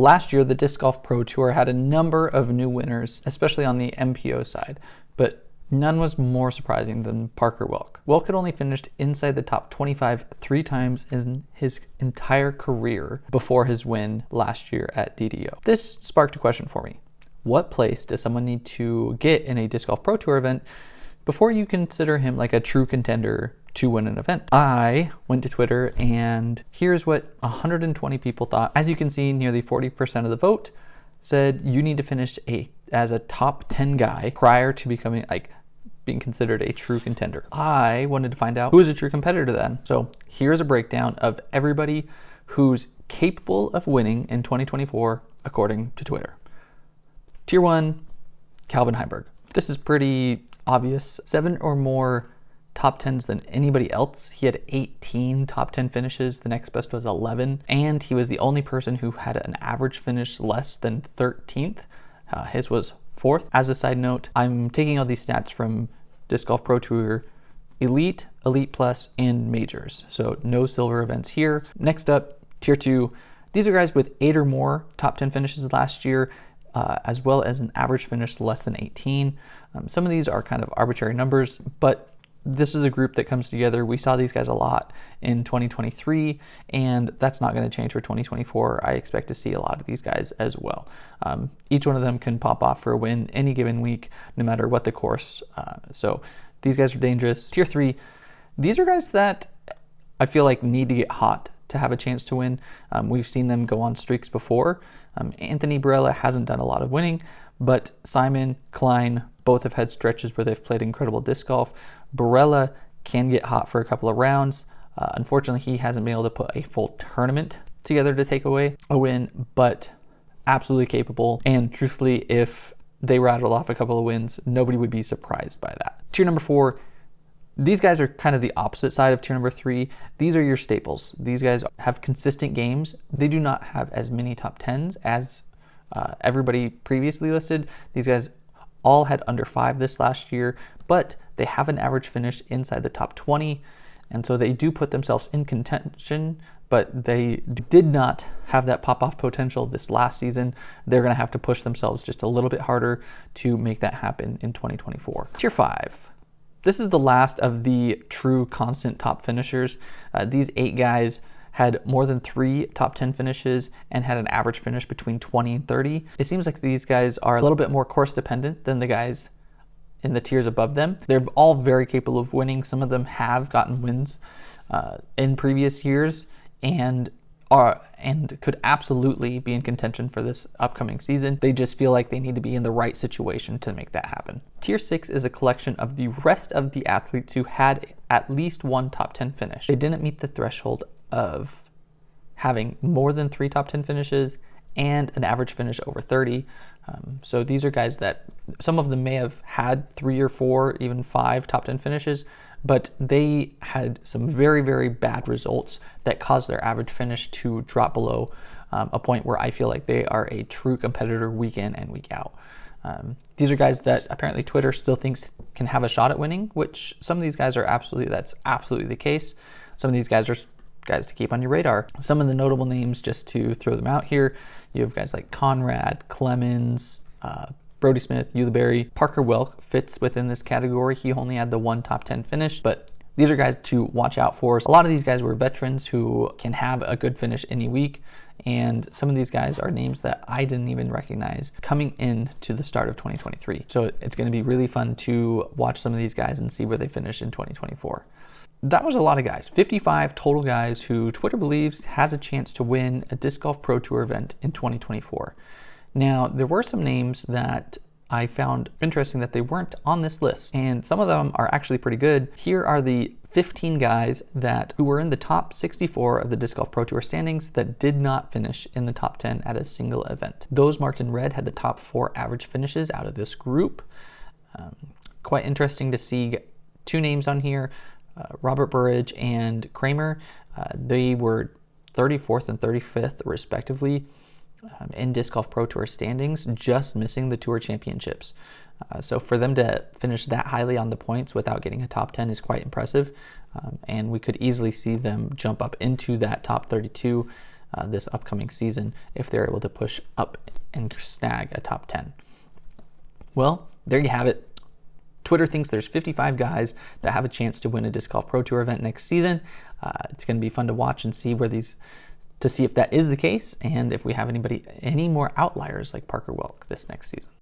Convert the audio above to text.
Last year, the Disc Golf Pro Tour had a number of new winners, especially on the MPO side, but none was more surprising than Parker Welk. Welk had only finished inside the top 25 3 times in his entire career before his win last year at DDO. This sparked a question for me. What place does someone need to get in a Disc Golf Pro Tour event before you consider him like a true contender to win an event? I went to Twitter, and here's what 120 people thought. As you can see, nearly 40% of the vote said you need to finish as a top 10 guy prior to becoming being considered a true contender. I wanted to find out who is a true competitor then. So here's a breakdown of everybody who's capable of winning in 2024 according to Twitter. Tier 1, Calvin Heimberg. This is pretty obvious. 7 or more top 10s than anybody else. He had 18 top 10 finishes. The next best was 11. And he was the only person who had an average finish less than 13th. His was 4th. As a side note, I'm taking all these stats from Disc Golf Pro Tour Elite, Elite Plus, and Majors. So no silver events here. Next up, Tier 2. These are guys with 8 or more top 10 finishes last year, as well as an average finish less than 18. Some of these are kind of arbitrary numbers, but this is a group that comes together. We saw these guys a lot in 2023, and that's not going to change for 2024. I expect to see a lot of these guys as well. Each one of them can pop off for a win any given week, no matter what the course. So these guys are dangerous. Tier 3, these are guys that I feel like need to get hot to have a chance to win. We've seen them go on streaks before. Anthony Barella hasn't done a lot of winning, but Simon, Klein, both have had stretches where they've played incredible disc golf. Barella can get hot for a couple of rounds. Unfortunately, he hasn't been able to put a full tournament together to take away a win, but absolutely capable. And truthfully, if they rattled off a couple of wins, nobody would be surprised by that. Tier number 4, these guys are kind of the opposite side of tier number 3. These are your staples. These guys have consistent games. They do not have as many top 10s as everybody previously listed. These guys all had under 5 this last year, but they have an average finish inside the top 20, and so they do put themselves in contention, but they did not have that pop-off potential this last season. They're going to have to push themselves just a little bit harder to make that happen in 2024. Tier 5. This is the last of the true constant top finishers. These 8 guys had more than 3 top 10 finishes and had an average finish between 20 and 30. It seems like these guys are a little bit more course dependent than the guys in the tiers above them. They're all very capable of winning. Some of them have gotten wins in previous years and could absolutely be in contention for this upcoming season. They just feel like they need to be in the right situation to make that happen. Tier 6 is a collection of the rest of the athletes who had at least 1 top 10 finish. They didn't meet the threshold of having more than 3 top 10 finishes and an average finish over 30. So these are guys that some of them may have had 3 or 4, even 5 top 10 finishes, but they had some very, very bad results that caused their average finish to drop below a point where I feel like they are a true competitor week in and week out. These are guys that apparently Twitter still thinks can have a shot at winning, which some of these guys are that's absolutely the case. Some of these guys are guys to keep on your radar. Some of the notable names, just to throw them out here, you have guys like Conrad, Clemens, Brody Smith, Ulibarri. Parker Welk fits within this category. He only had the 1 top 10 finish, but these are guys to watch out for. A lot of these guys were veterans who can have a good finish any week, and some of these guys are names that I didn't even recognize coming in to the start of 2023. So it's going to be really fun to watch some of these guys and see where they finish in 2024. That was a lot of guys, 55 total guys who Twitter believes has a chance to win a Disc Golf Pro Tour event in 2024. Now, there were some names that I found interesting that they weren't on this list, and some of them are actually pretty good. Here are the 15 guys who were in the top 64 of the Disc Golf Pro Tour standings that did not finish in the top 10 at a single event. Those marked in red had the top 4 average finishes out of this group. Quite interesting to see 2 names on here. Robert Burridge and Kramer, they were 34th and 35th respectively in Disc Golf Pro Tour standings, just missing the Tour Championships. So for them to finish that highly on the points without getting a top 10 is quite impressive, and we could easily see them jump up into that top 32 this upcoming season if they're able to push up and snag a top 10. Well, there you have it. Twitter thinks there's 55 guys that have a chance to win a Disc Golf Pro Tour event next season. It's going to be fun to watch and see to see if that is the case, and if we have any more outliers like Parker Welk this next season.